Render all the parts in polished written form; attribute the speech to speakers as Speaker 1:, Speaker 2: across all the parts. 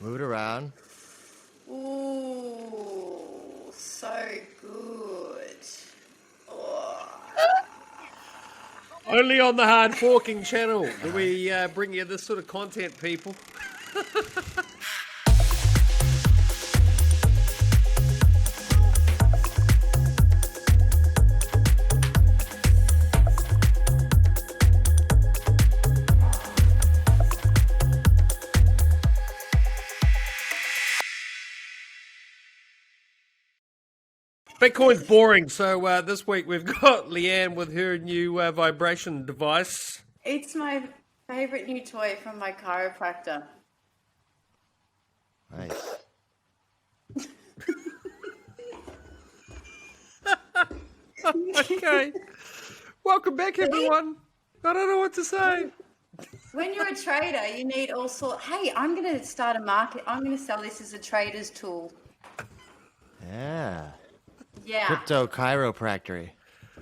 Speaker 1: Move it around.
Speaker 2: Ooh, so good. Oh.
Speaker 3: Only on the Hardforking channel do we bring you this sort of content, people. Bitcoin's boring, so this week we've got Leanne with her new vibration device.
Speaker 2: It's my favorite new toy from my chiropractor.
Speaker 1: Nice.
Speaker 3: Okay. Welcome back, everyone. I don't know what to say.
Speaker 2: When you're a trader, you need all sorts. Hey, I'm going to start a market. I'm going to sell this as a trader's tool.
Speaker 1: Yeah.
Speaker 2: Yeah.
Speaker 1: Crypto chiropractic.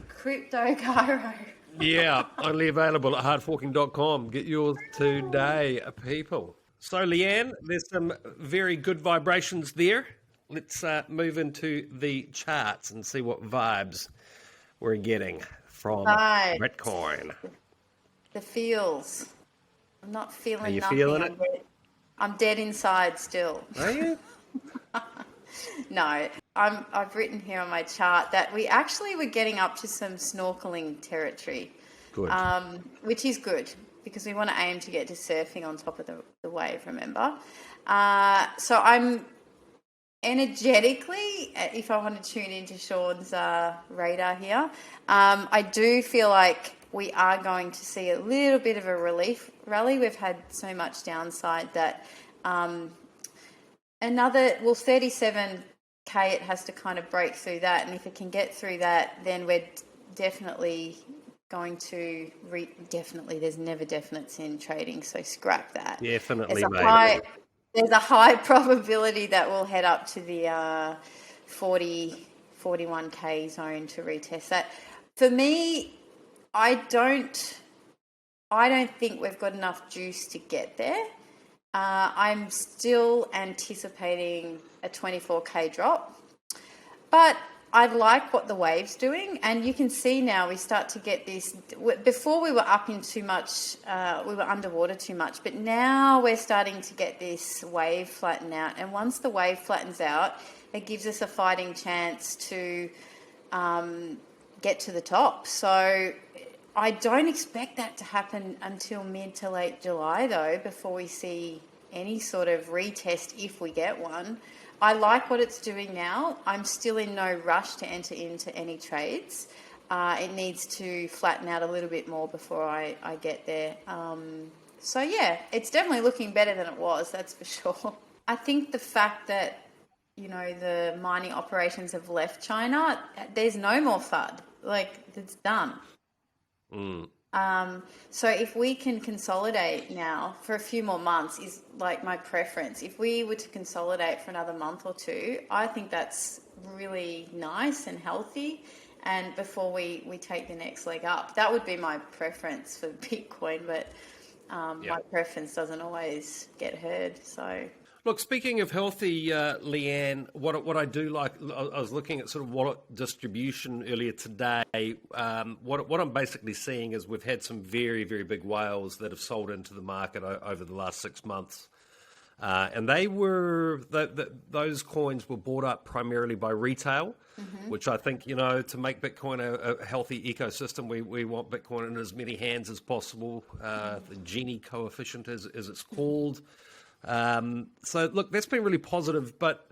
Speaker 2: Crypto Chiro.
Speaker 3: Yeah, only available at hardforking.com. Get yours today, people. So, Leanne, there's some very good vibrations there. Let's move into the charts and see what vibes we're getting from Bitcoin.
Speaker 2: The feels. I'm not feeling
Speaker 3: Are you
Speaker 2: nothing.
Speaker 3: feeling it?
Speaker 2: I'm dead inside still.
Speaker 3: Are you?
Speaker 2: No, I've written here on my chart that we actually were getting up to some snorkeling territory.
Speaker 3: Good.
Speaker 2: Which is good because we want to aim to get to surfing on top of the wave, remember? So I'm energetically, if I want to tune into Sean's radar here, I do feel like we are going to see a little bit of a relief rally. We've had so much downside that 37K, it has to kind of break through that. And if it can get through that, then we're definitely going to definitely, there's never definites in trading, so scrap that.
Speaker 3: Definitely,
Speaker 2: There's a high probability that we'll head up to the 41K zone to retest that. For me, I don't think we've got enough juice to get there. I'm still anticipating a 24K drop, but I like what the wave's doing, and you can see now we start to get this. Before we were up in too much, we were underwater too much, but now we're starting to get this wave flatten out, and once the wave flattens out, it gives us a fighting chance to get to the top. So I don't expect that to happen until mid to late July, though, before we see any sort of retest if we get one. I like what it's doing now. I'm still in no rush to enter into any trades. It needs to flatten out a little bit more before I get there. So, yeah, it's definitely looking better than it was, that's for sure. I think the fact that, you know, the mining operations have left China, there's no more FUD. Like, it's done. So if we can consolidate now for a few more months is like my preference. If we were to consolidate for another month or two, I think that's really nice and healthy. And before we take the next leg up, that would be my preference for Bitcoin. But my preference doesn't always get heard. So.
Speaker 3: Look, speaking of healthy, Leanne, what I do like, I was looking at sort of wallet distribution earlier today. What I'm basically seeing is we've had some very, very big whales that have sold into the market over the last 6 months. And they were, those coins were bought up primarily by retail, which I think, you know, to make Bitcoin a healthy ecosystem, we want Bitcoin in as many hands as possible. The Gini coefficient, as it's called. So look, that's been really positive, but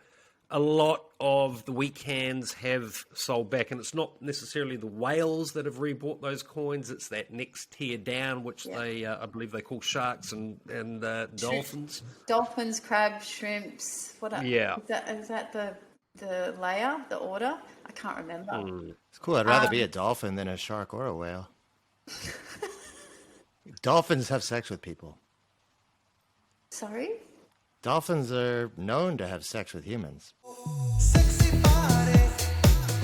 Speaker 3: a lot of the weak hands have sold back, and it's not necessarily the whales that have rebought those coins. It's that next tier down, which they, I believe they call sharks and dolphins.
Speaker 2: Dolphins, crabs, shrimps. What?
Speaker 3: Yeah.
Speaker 2: Is that the layer, the order? I can't remember.
Speaker 1: It's cool. I'd rather be a dolphin than a shark or a whale. Dolphins have sex with people.
Speaker 2: Sorry?
Speaker 1: Dolphins are known to have sex with humans.
Speaker 4: Sexy body,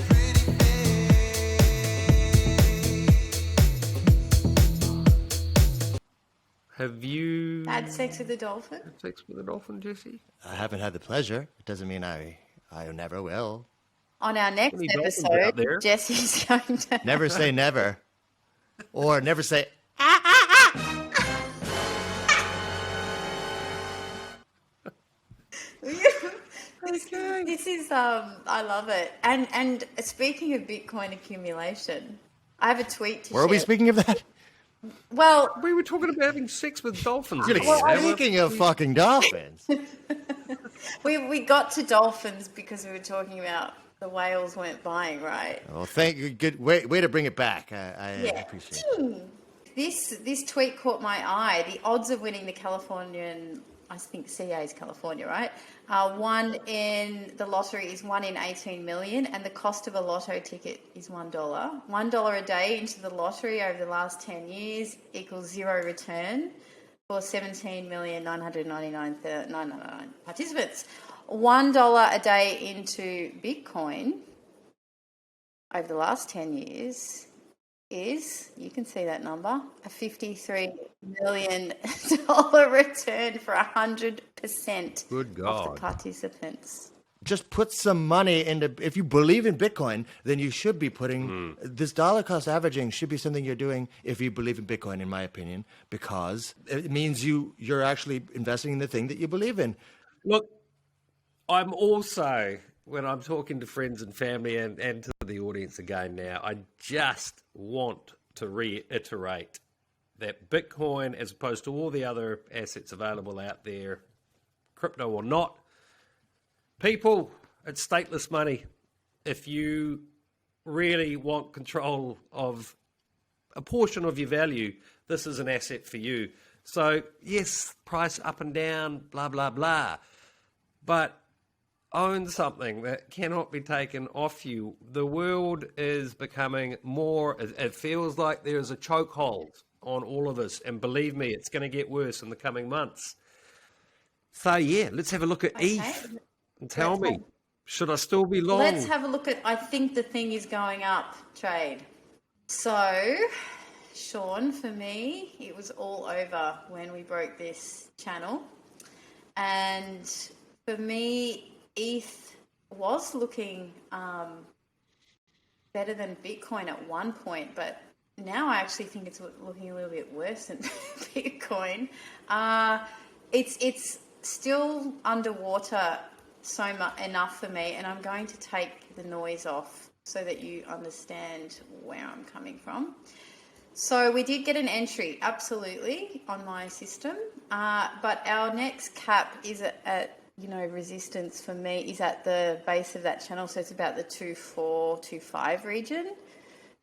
Speaker 4: pretty face.
Speaker 3: Have you
Speaker 2: Had sex with a dolphin?
Speaker 3: had sex with a dolphin, Jesse?
Speaker 1: I haven't had the pleasure. It doesn't mean I never will.
Speaker 2: On our next
Speaker 3: Many dolphins
Speaker 2: episode,
Speaker 3: out there.
Speaker 2: Jesse's going to.
Speaker 1: Never say never. Or never say,
Speaker 2: This is I love it. And speaking of Bitcoin accumulation, I have a tweet to
Speaker 1: where are we
Speaker 2: share.
Speaker 1: speaking of that?
Speaker 2: Well,
Speaker 3: We were talking about having sex with dolphins.
Speaker 1: Speaking of fucking dolphins.
Speaker 2: we got to dolphins because we were talking about the whales weren't buying, right?
Speaker 1: Well, thank you. Good way to bring it back. I appreciate it.
Speaker 2: This tweet caught my eye. The odds of winning the Californian, I think CA is California, right? One in the lottery is 1 in 18 million, and the cost of a lotto ticket is $1. $1 a day into the lottery over the last 10 years equals zero return for 17,999,999 participants. $1 a day into Bitcoin over the last 10 years is, you can see that number, a $53 million return for 100%
Speaker 3: Good
Speaker 2: of the
Speaker 3: God.
Speaker 2: participants.
Speaker 1: Just put some money into, if you believe in Bitcoin, then you should be putting, this dollar cost averaging should be something you're doing if you believe in Bitcoin, in my opinion, because it means you're actually investing in the thing that you believe in.
Speaker 3: Look, I'm also, when I'm talking to friends and family and to the audience again now, I just want to reiterate that Bitcoin, as opposed to all the other assets available out there, crypto or not, people, it's stateless money. If you really want control of a portion of your value, this is an asset for you. So, yes, price up and down, blah, blah, blah. But own something that cannot be taken off you. The world is becoming more, it feels like there's a chokehold on all of us. And believe me, it's going to get worse in the coming months. So, yeah, let's have a look at ETH. And tell me, should I still be long?
Speaker 2: Let's have a look at, I think the thing is going up trade. So, Sean, for me, it was all over when we broke this channel. And for me, ETH was looking better than Bitcoin at one point, but now I actually think it's looking a little bit worse than Bitcoin. It's still underwater enough for me, and I'm going to take the noise off so that you understand where I'm coming from. So we did get an entry, absolutely, on my system, but our next cap is at resistance for me is at the base of that channel, so it's about the 2.4, 2.5 region.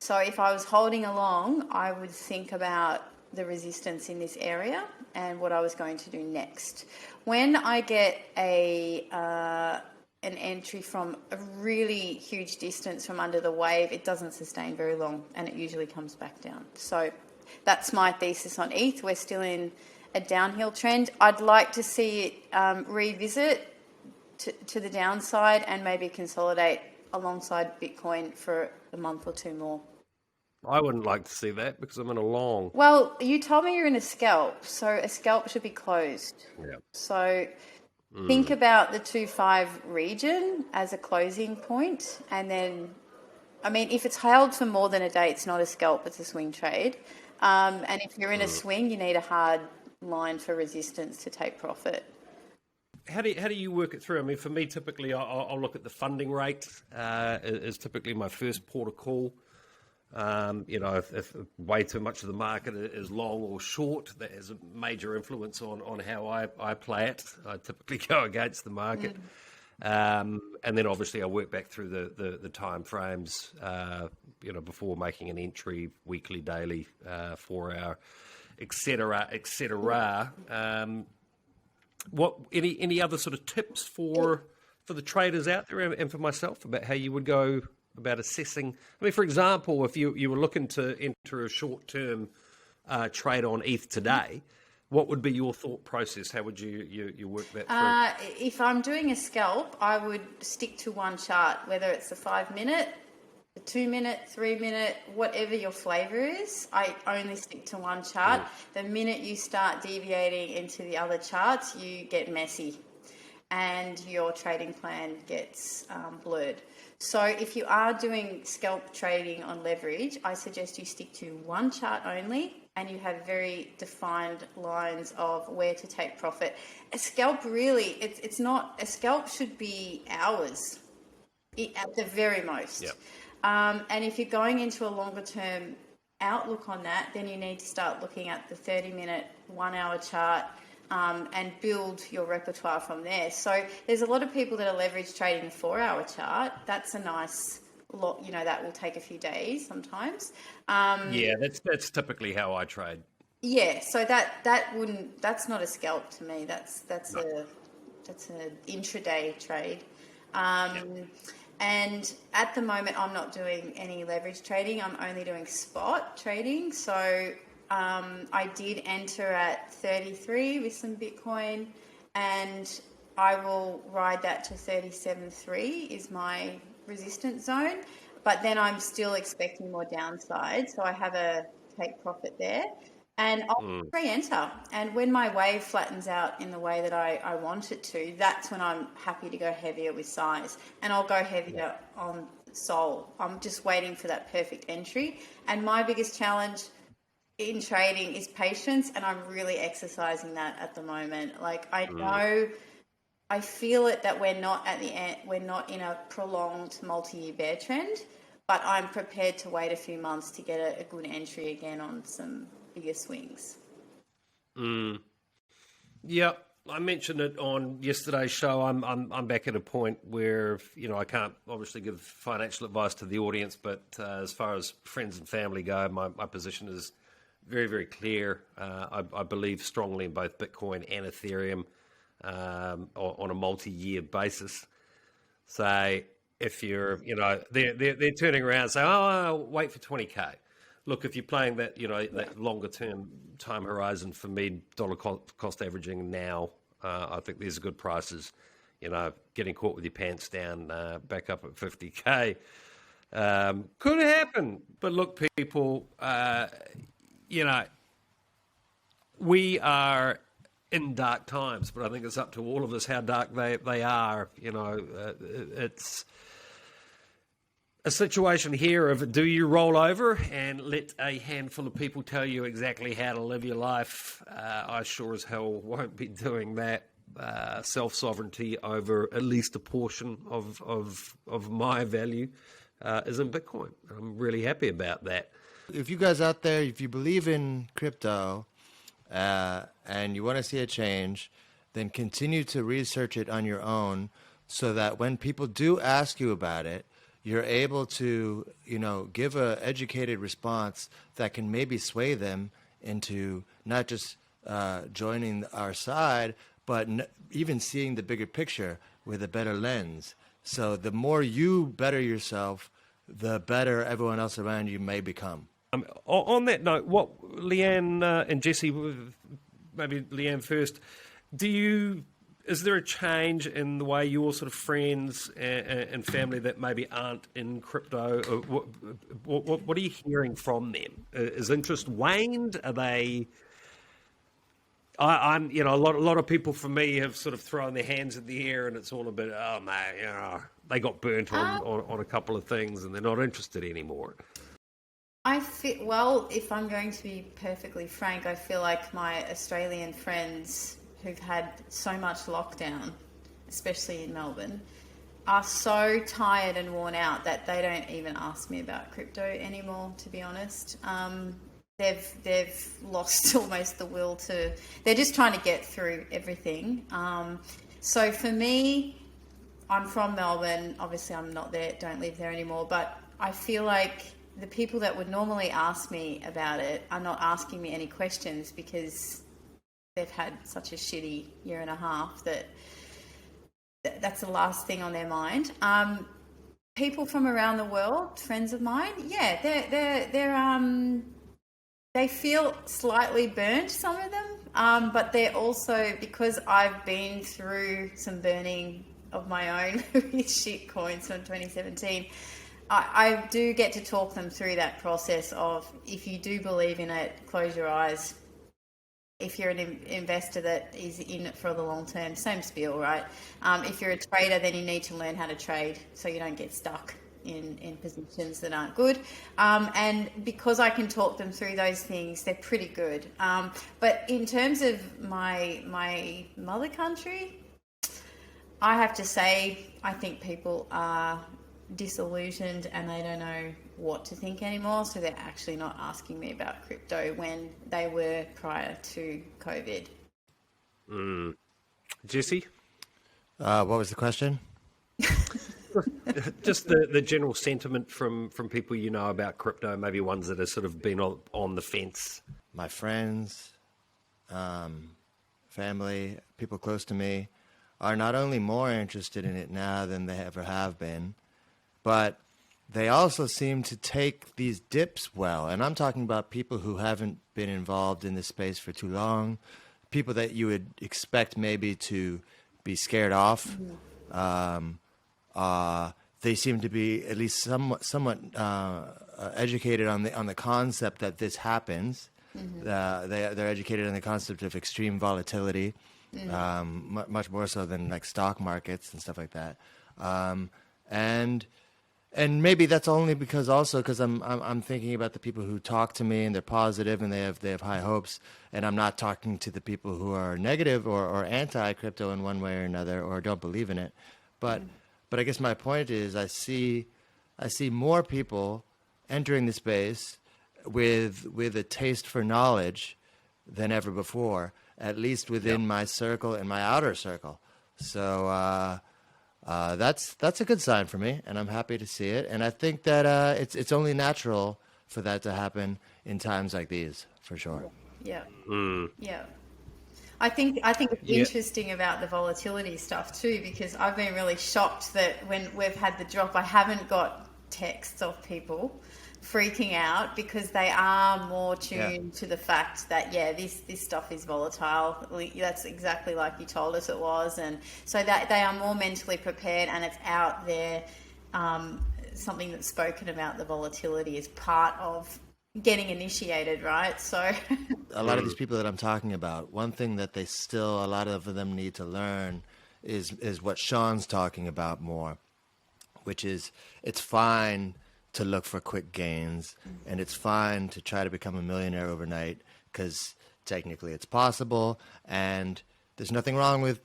Speaker 2: So if I was holding along, I would think about the resistance in this area and what I was going to do next. When I get an entry from a really huge distance from under the wave, it doesn't sustain very long and it usually comes back down. So that's my thesis on ETH. We're still in a downhill trend. I'd like to see it revisit to the downside and maybe consolidate alongside Bitcoin for a month or two more.
Speaker 3: I wouldn't like to see that because I'm in a long.
Speaker 2: Well, you told me you're in a scalp, so a scalp should be closed.
Speaker 3: Yeah.
Speaker 2: So think about the 2.5 region as a closing point, and then, if it's held for more than a day, it's not a scalp, it's a swing trade. And if you're in a swing, you need a hard line for resistance to take profit.
Speaker 3: How do you work it through? For me, typically, I'll look at the funding rate is typically my first port of call. If way too much of the market is long or short, that has a major influence on how I play it. I typically go against the market. And then obviously I work back through the time frames, before making an entry, weekly, daily, 4 hour, etc., etc. What any other sort of tips for the traders out there and for myself about how you would go about assessing? For example, if you were looking to enter a short-term trade on ETH today, what would be your thought process? How would you work that through?
Speaker 2: If I'm doing a scalp, I would stick to one chart, whether it's the 5 minute the 2 minute, 3 minute, whatever your flavor is. I only stick to one chart. The minute you start deviating into the other charts, you get messy and your trading plan gets blurred. So if you are doing scalp trading on leverage, I suggest you stick to one chart only and you have very defined lines of where to take profit. A scalp really, it's not, a scalp should be hours at the very most.
Speaker 3: Yep.
Speaker 2: And if you're going into a longer term outlook on that, then you need to start looking at the 30-minute, 1 hour chart and build your repertoire from there. So there's a lot of people that are leverage trading the 4 hour chart. That's a nice lot, that will take a few days sometimes.
Speaker 3: Yeah, that's typically how I trade.
Speaker 2: Yeah, so that's not a scalp to me. That's an intraday trade. And at the moment, I'm not doing any leverage trading. I'm only doing spot trading. So I did enter at 33 with some Bitcoin, and I will ride that to 37.3 is my resistance zone. But then I'm still expecting more downside, so I have a take profit there. And I'll re-enter. And when my wave flattens out in the way that I want it to, that's when I'm happy to go heavier with size. And I'll go heavier on Sol. I'm just waiting for that perfect entry. And my biggest challenge in trading is patience, and I'm really exercising that at the moment. Like, I know, I feel it that we're not at the end, we're not in a prolonged multi-year bear trend, but I'm prepared to wait a few months to get a good entry again on some bigger swings.
Speaker 3: Yeah, I mentioned it on yesterday's show. I'm back at a point where I can't obviously give financial advice to the audience, but as far as friends and family go, my position is very, very clear. I believe strongly in both Bitcoin and Ethereum on a multi-year basis. So if you're, they're turning around and saying, "Oh, wait for 20K." Look, if you're playing that, that longer term time horizon, for me, dollar cost averaging now, I think there's good prices. Getting caught with your pants down, back up at 50K, could happen. But look, people, we are in dark times, but I think it's up to all of us how dark they are. It's a situation here of, do you roll over and let a handful of people tell you exactly how to live your life? I sure as hell won't be doing that. Self-sovereignty over at least a portion of my value is in Bitcoin. I'm really happy about that.
Speaker 1: If you guys out there, if you believe in crypto and you want to see a change, then continue to research it on your own so that when people do ask you about it, you're able to, give a educated response that can maybe sway them into not just joining our side, but even seeing the bigger picture with a better lens. So the more you better yourself, the better everyone else around you may become.
Speaker 3: On that note, what Leanne and Jesse, maybe Leanne first, is there a change in the way your sort of friends and family that maybe aren't in crypto? Or what are you hearing from them? Is interest waned? Are they? I'm a lot of people for me have sort of thrown their hands in the air, and it's all a bit, oh man, they got burnt on a couple of things, and they're not interested anymore.
Speaker 2: If I'm going to be perfectly frank, I feel like my Australian friends who've had so much lockdown, especially in Melbourne, are so tired and worn out that they don't even ask me about crypto anymore, to be honest. They've lost almost the will to, they're just trying to get through everything. So for me, I'm from Melbourne. Obviously I'm not there, don't live there anymore, but I feel like the people that would normally ask me about it are not asking me any questions because they've had such a shitty year and a half that's the last thing on their mind. People from around the world, friends of mine, they feel slightly burnt, some of them, but they're also, because I've been through some burning of my own with shit coins from 2017, I do get to talk them through that process of, if you do believe in it, close your eyes. If you're an investor that is in it for the long term, same spiel, right? If you're a trader, then you need to learn how to trade so you don't get stuck in positions that aren't good. And because I can talk them through those things, they're pretty good. But in terms of my mother country, I have to say, I think people are disillusioned and they don't know what to think anymore, so they're actually not asking me about crypto when they were prior to COVID.
Speaker 3: Jesse?
Speaker 1: What was the question?
Speaker 3: Just the general sentiment from people you know about crypto, maybe ones that have sort of been on the fence.
Speaker 1: My friends, family, people close to me are not only more interested in it now than they ever have been, but they also seem to take these dips well. And I'm talking about people who haven't been involved in this space for too long, people that you would expect maybe to be scared off. They seem to be at least somewhat educated on the concept that this happens. They're educated on the concept of extreme volatility, much more so than like stock markets and stuff like that. And maybe that's only because I'm thinking about the people who talk to me and they're positive and they have high hopes, and I'm not talking to the people who are negative or anti crypto in one way or another or don't believe in it. But I guess my point is I see more people entering the space with a taste for knowledge than ever before, at least within my circle and my outer circle. So that's a good sign for me, and I'm happy to see it. And I think that it's only natural for that to happen in times like these, for sure.
Speaker 2: Yeah. Yeah. I think it's interesting about the volatility stuff too, because I've been really shocked that when we've had the drop, I haven't got texts of people freaking out because they are more tuned to the fact that this stuff is volatile. That's exactly like you told us it was, and so that they are more mentally prepared, and it's out there. Something that's spoken about the volatility is part of getting initiated, right? So
Speaker 1: a lot of these people that I'm talking about, one thing that a lot of them need to learn is what Sean's talking about more, which is it's fine to look for quick gains, and it's fine to try to become a millionaire overnight, because technically it's possible, and there's nothing wrong with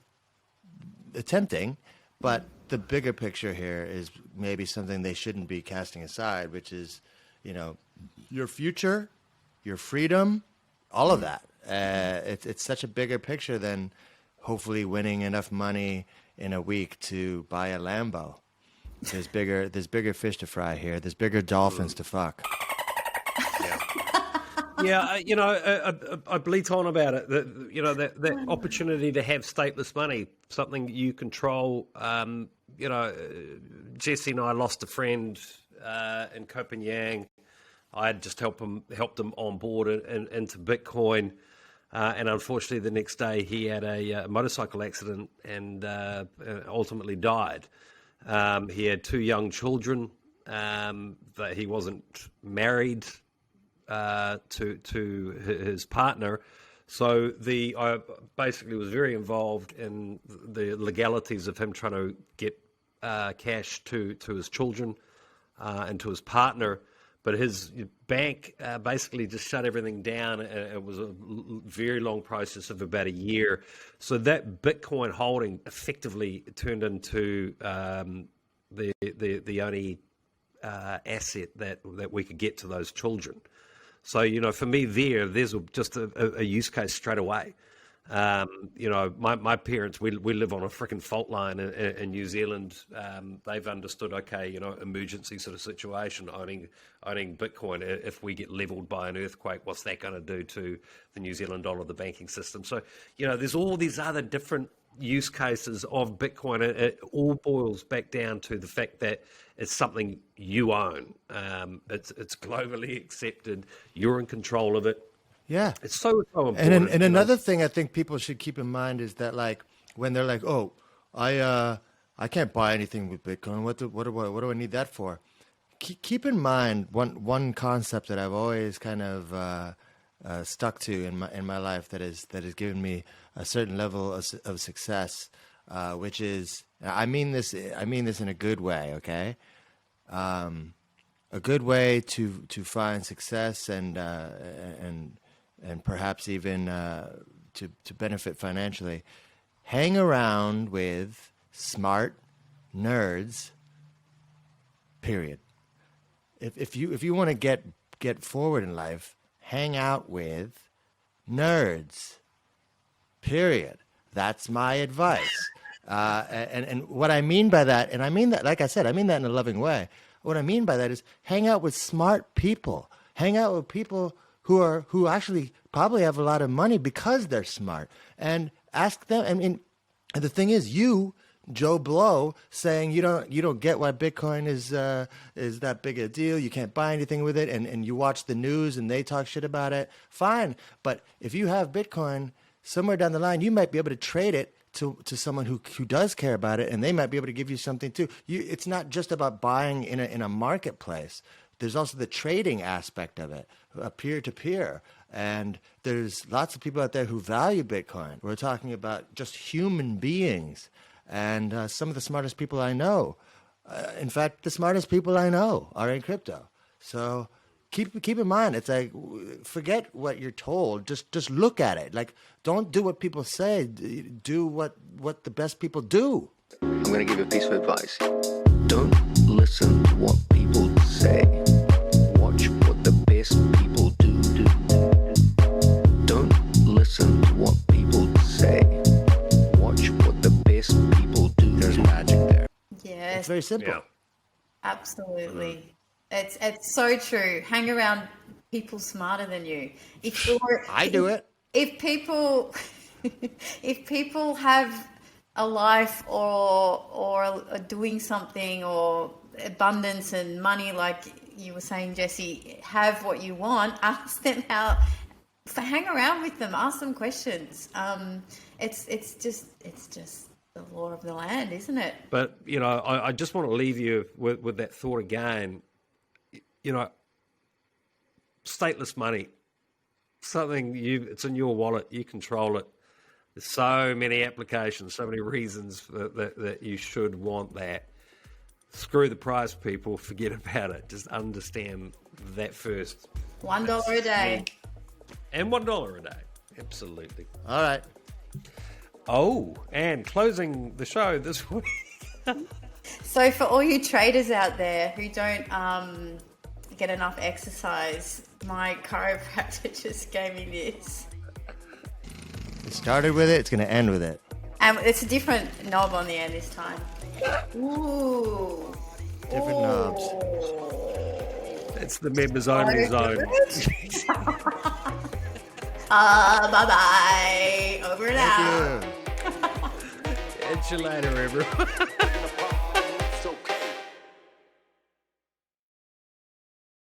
Speaker 1: attempting, but the bigger picture here is maybe something they shouldn't be casting aside, which is, your future, your freedom, all of that. It's such a bigger picture than hopefully winning enough money in a week to buy a Lambo. There's bigger fish to fry here. There's bigger dolphins to fuck.
Speaker 3: I bleat on about it. That opportunity to have stateless money, something you control. Jesse and I lost a friend in Copenhagen. I had just helped him on board into Bitcoin, and unfortunately, the next day he had a motorcycle accident and ultimately died. He had 2 young children. That he wasn't married to his partner, so I basically was very involved in the legalities of him trying to get cash to his children and to his partner. But his bank basically just shut everything down. It was a very long process of about a year. So that Bitcoin holding effectively turned into the only asset that we could get to those children. So, for me there's just a use case straight away. My parents, we live on a freaking fault line in New Zealand. They've understood, emergency sort of situation, owning Bitcoin. If we get leveled by an earthquake, what's that going to do to the New Zealand dollar, the banking system? So, there's all these other different use cases of Bitcoin. It all boils back down to the fact that it's something you own. It's globally accepted. You're in control of it.
Speaker 1: Yeah,
Speaker 3: it's so important.
Speaker 1: And another thing I think people should keep in mind is that, like, when they're like, "Oh, I can't buy anything with Bitcoin. What do I need that for?" keep in mind one concept that I've always kind of stuck to in my life that has given me a certain level of success, which is, I mean this in a good way, okay? A good way to find success and perhaps even to benefit financially. Hang around with smart nerds. Period. If you want to get forward in life, hang out with nerds. Period. That's my advice. And what I mean by that, and I mean that, like I said, I mean that in a loving way. What I mean by that is hang out with smart people. Hang out with people who actually probably have a lot of money because they're smart, and ask them. I mean, and the thing is, you, Joe Blow, saying you don't get why Bitcoin is that big a deal. You can't buy anything with it, and you watch the news and they talk shit about it. Fine, but if you have Bitcoin, somewhere down the line, you might be able to trade it to someone who does care about it, and they might be able to give you something too. It's not just about buying in a marketplace. There's also the trading aspect of it, peer to peer. And there's lots of people out there who value Bitcoin. We're talking about just human beings. And some of the smartest people I know, in fact, the smartest people I know are in crypto. So keep in mind, it's like, forget what you're told. Just look at it. Like, don't do what people say. Do what the best people do.
Speaker 5: I'm going to give you a piece of advice. Don't listen to what people say. Watch what the best people do. Don't listen to what people say. Watch what the best people do. There's magic there.
Speaker 2: Yes,
Speaker 1: It's very simple.
Speaker 3: Yeah.
Speaker 2: absolutely. It's so true. Hang around people smarter than you.
Speaker 1: I do it.
Speaker 2: If people if people have a life or are doing something, or abundance and money, like you were saying, Jesse, have what you want, ask them how. Hang around with them, ask them questions. It's just the law of the land, isn't it?
Speaker 3: But, I just want to leave you with that thought again. Stateless money, it's in your wallet, you control it. There's so many applications, so many reasons that you should want that. Screw the price, people, forget about it. Just understand that first.
Speaker 2: $1 a day.
Speaker 3: And $1 a day, absolutely.
Speaker 1: All right.
Speaker 3: Oh, and closing the show this week.
Speaker 2: So for all you traders out there who don't get enough exercise, my chiropractor just gave me this.
Speaker 1: It started with it. It's going to end with it.
Speaker 2: And it's a different knob on the end this time. Ooh.
Speaker 1: Different knobs.
Speaker 3: It's the members only zone.
Speaker 2: Bye-bye. Over and out.
Speaker 1: Thank you.
Speaker 3: Catch you later, everyone.